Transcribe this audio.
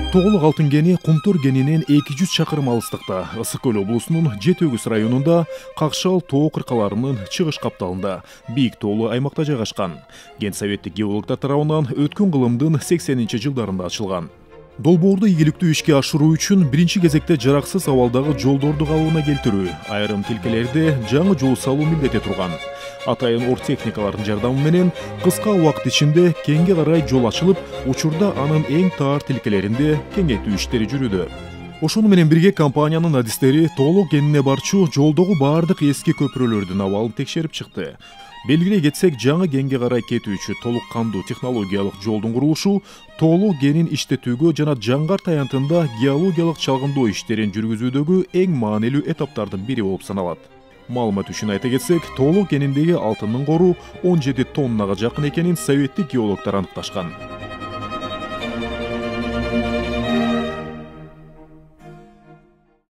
Тоголук алтын кени Кумтор кенинен 200 чакырым алыстыкта, Ысык Көл облусунун Жетөгүз районунда Какшал тоо кыркаларынын чыгыш капталында бийик тоолуу аймакта жайгашкан. Кен советтик геологтор тарабынан өткөн кылымдын 80-жылдарында ачылган. Долбоорду ийгиликтүү ишке ашыруу үчүн биринчи кезекте жараксыз абалдагы жолдорду калыбына келтирүү, айрым тилкелерде жаңы жол салуу милдети турган. Атайын ор техникалардын жардамы менен кыска убакыт ичинде кеңге карай жол ачылып, учурда анын эң таар тилкелеринде кеңейтүү иштери жүрүүдө. Ошону менен бирге компаниянын адистери Тоголук кенине барчу жолдогу баардык эски көпүрөлөрдүн абалын текшерип чыкты. Белгилей кетсек, жаңы кенге карай кетүүчү толук кандуу технологиялык жолдун курулушу Тоголук кенин иштетүүгө жана Жаңгар таянтында геологиялык чалгындоо иштерин жүргүзүүдөгү эң маанилүү этаптардын бири болуп саналат. Маалымат үчүн айта кетсек, Тоголук кениндеги алтындын кору 17 тоннага жакын экенин советтик геологдор аныкташкан.